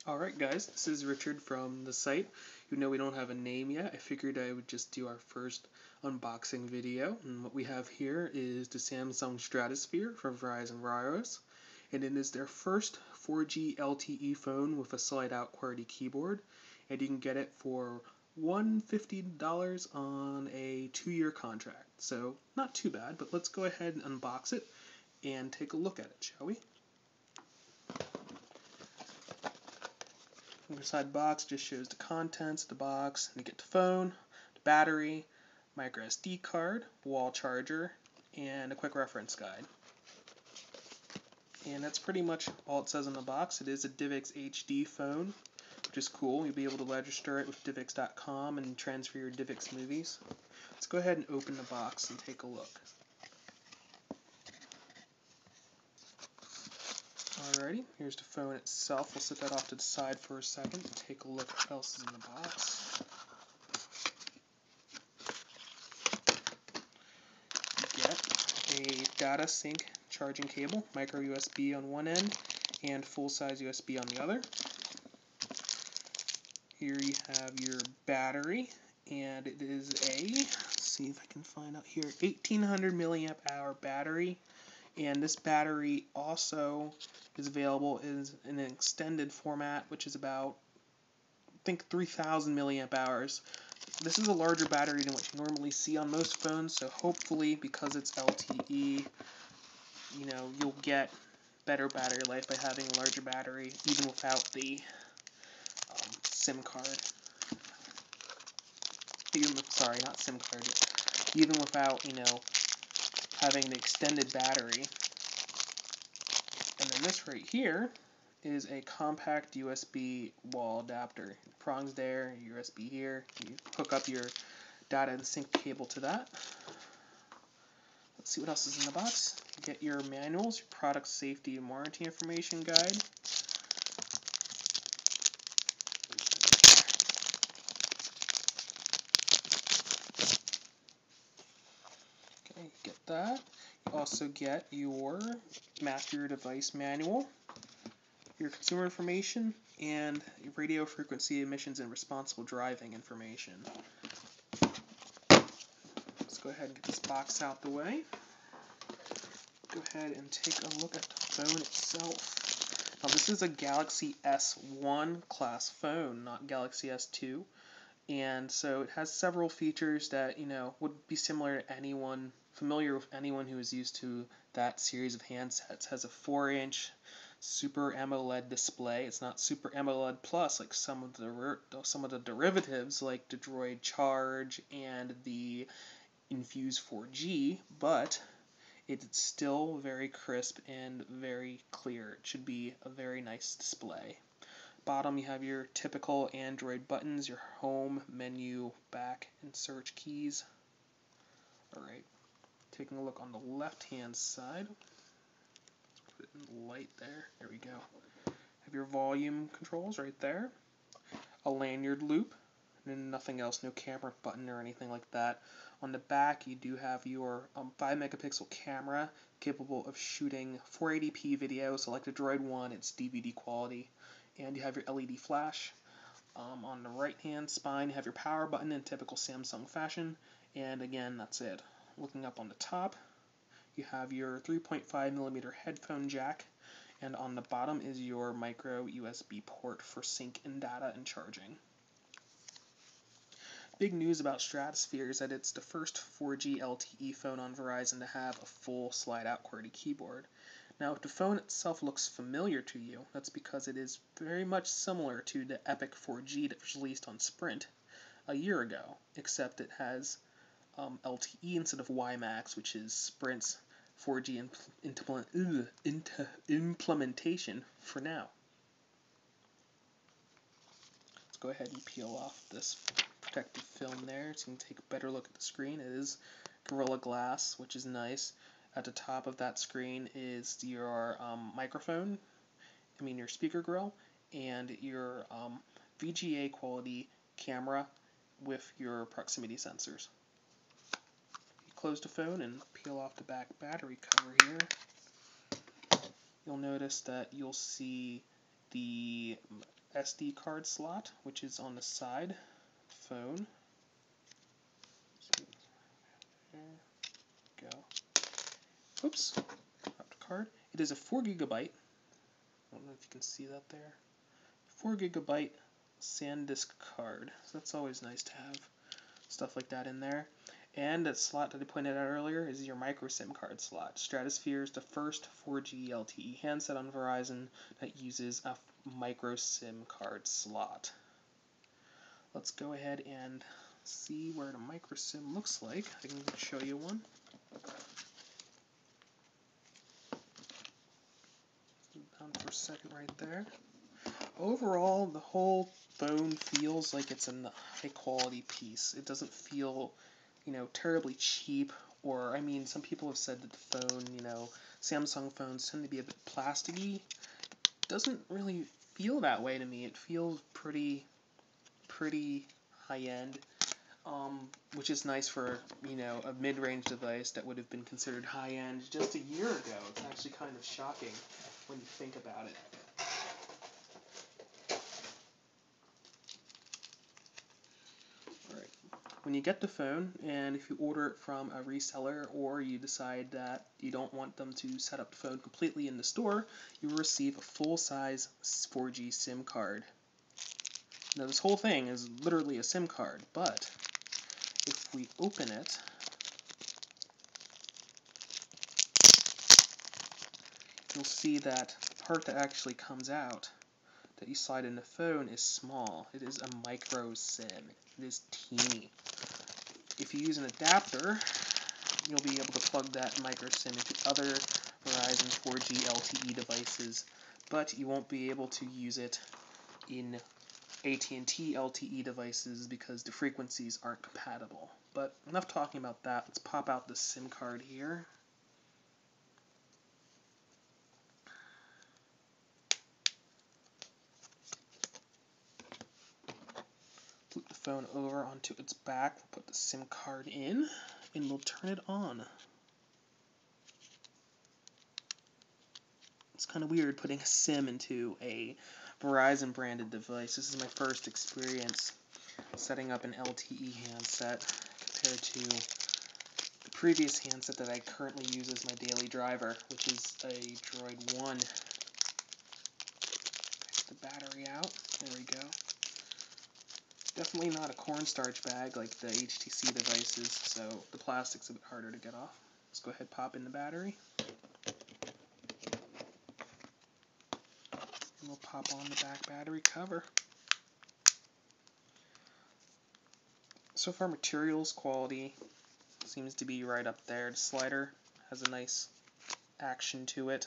Alright guys, this is Richard from the site. Even though we don't have a name yet, I figured I would just do our first unboxing video. And what we have here is the Samsung Stratosphere from Verizon Wireless. And it is their first 4G LTE phone with a slide-out QWERTY keyboard. And you can get it for $150 on a 2-year contract. So not too bad, but let's go ahead and unbox it and take a look at it, shall we? Inside box just shows the contents of the box. You get the phone, the battery, micro SD card, wall charger, and a quick reference guide. And that's pretty much all it says in the box. It is a DivX HD phone, which is cool. You'll be able to register it with DivX.com and transfer your DivX movies. Let's go ahead and open the box and take a look. Alrighty, here's the phone itself. We'll set that off to the side for a second and take a look at what else is in the box. You get a data sync charging cable, micro USB on one end and full-size USB on the other. Here you have your battery, and it is a, let's see if I can find out here, 1800 milliamp hour battery. And this battery also is available in an extended format, which is about, I think, 3000 milliamp hours. This is a larger battery than what you normally see on most phones, so hopefully, because it's LTE, you'll get better battery life by having a larger battery, even without the SIM card. Sorry, not SIM card. Even without, having the extended battery. And then this right here is a compact USB wall adapter. Prongs there, USB here. You hook up your data and sync cable to that. Let's see what else is in the box. You get your manuals, your product safety and warranty information guide. Okay, get that. You also get your Master Your Device manual, your consumer information, and your radio frequency emissions and responsible driving information. Let's go ahead and get this box out the way. Go ahead and take a look at the phone itself. Now this is a Galaxy S1 class phone, not Galaxy S2. And so it has several features that, would be similar to anyone, familiar with anyone who is used to that series of handsets. It has a 4-inch Super AMOLED display. It's not Super AMOLED Plus like some of the derivatives like the Droid Charge and the Infuse 4G, but it's still very crisp and very clear. It should be a very nice display. Bottom, you have your typical Android buttons, your home, menu, back, and search keys. Alright, taking a look on the left-hand side. Let's put it in the light there. There we go. Have your volume controls right there. A lanyard loop, and nothing else, no camera button or anything like that. On the back, you do have your 5-megapixel camera capable of shooting 480p video. Select the Droid 1, it's DVD quality. And you have your LED flash. On the right-hand spine, you have your power button in typical Samsung fashion. And again, that's it. Looking up on the top, you have your 3.5mm headphone jack. And on the bottom is your micro USB port for sync and data and charging. Big news about Stratosphere is that it's the first 4G LTE phone on Verizon to have a full slide-out QWERTY keyboard. Now, if the phone itself looks familiar to you, that's because it is very much similar to the Epic 4G that was released on Sprint a year ago, except it has LTE instead of WiMAX, which is Sprint's 4G implementation for now. Let's go ahead and peel off this protective film there so you can take a better look at the screen. It is Gorilla Glass, which is nice. At the top of that screen is your your speaker grill, and your VGA quality camera with your proximity sensors. You close the phone and peel off the back battery cover here. You'll notice that you'll see the SD card slot, which is on the side. Phone. There we go. Oops, dropped a card. It is a 4 gigabyte. I don't know if you can see that there. 4 gigabyte SanDisk card. So that's always nice to have stuff like that in there. And that slot that I pointed out earlier is your micro SIM card slot. Stratosphere is the first 4G LTE handset on Verizon that uses a micro SIM card slot. Let's go ahead and see where the micro SIM looks like. I can show you one. Down for a second right there. Overall, the whole phone feels like it's a high quality piece. It doesn't feel, terribly cheap, or, I mean, some people have said that the phone, Samsung phones tend to be a bit plasticky. It doesn't really feel that way to me. It feels pretty high-end, which is nice for, a mid-range device that would have been considered high-end just a year ago. It's actually kind of shocking when you think about it. When you get the phone, and if you order it from a reseller, or you decide that you don't want them to set up the phone completely in the store, you will receive a full-size 4G SIM card. Now this whole thing is literally a SIM card, but if we open it, you'll see that the part that actually comes out that you slide in the phone is small. It is a micro SIM. It is teeny. If you use an adapter, you'll be able to plug that micro SIM into other Verizon 4G LTE devices, but you won't be able to use it in AT&T LTE devices because the frequencies aren't compatible. But enough talking about that. Let's pop out the SIM card here. Flip the phone over onto its back. We'll put the SIM card in, and we'll turn it on. It's kind of weird putting a SIM into a Verizon branded device. This is my first experience setting up an LTE handset compared to the previous handset that I currently use as my daily driver, which is a Droid 1. Take the battery out. There we go. Definitely not a cornstarch bag like the HTC devices, so the plastic's a bit harder to get off. Let's go ahead and pop in the battery. And we'll pop on the back battery cover. So far, materials quality seems to be right up there. The slider has a nice action to it.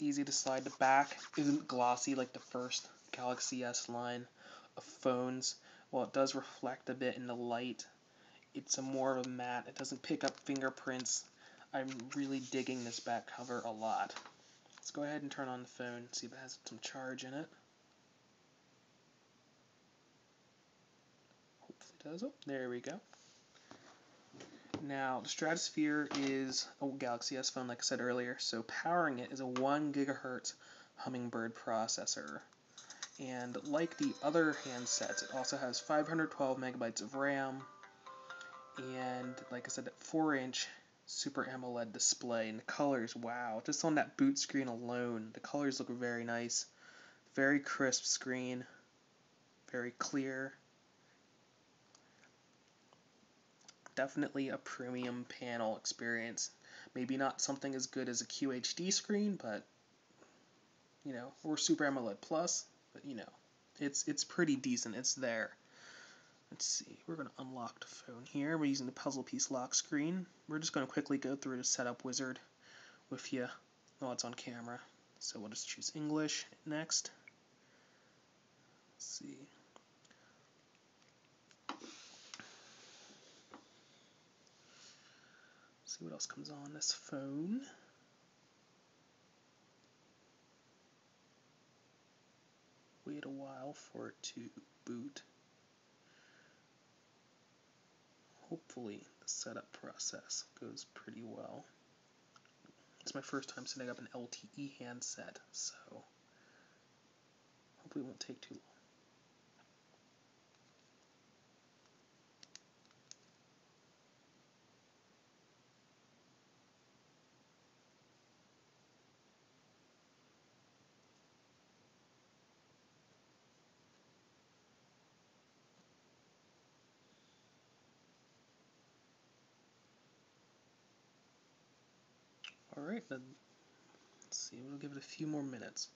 Easy to slide. The back isn't glossy like the first Galaxy S line of phones. While it does reflect a bit in the light, it's more of a matte. It doesn't pick up fingerprints. I'm really digging this back cover a lot. Let's go ahead and turn on the phone, see if it has some charge in it. Hopefully it does. Oh, there we go. Now, the Stratosphere is a Galaxy S phone, like I said earlier, so powering it is a 1 gigahertz Hummingbird processor. And like the other handsets, it also has 512 megabytes of RAM, and like I said, that 4-inch Super AMOLED display. And the colors, wow, just on that boot screen alone, the colors look very nice. Very crisp screen, very clear. Definitely a premium panel experience. Maybe not something as good as a QHD screen, but, or Super AMOLED Plus, but, it's pretty decent. It's there. Let's see. We're going to unlock the phone here. We're using the puzzle piece lock screen. We're just going to quickly go through the setup wizard with you while it's on camera. So we'll just choose English next. Let's see. See what else comes on this phone. Wait a while for it to boot. Hopefully the setup process goes pretty well. It's my first time setting up an LTE handset, so hopefully it won't take too long. Alright, then let's see, we'll give it a few more minutes.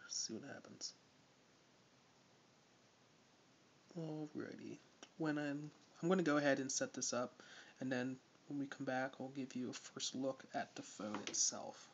See what happens. Alrighty. I'm going to go ahead and set this up, and then when we come back, I'll give you a first look at the phone itself.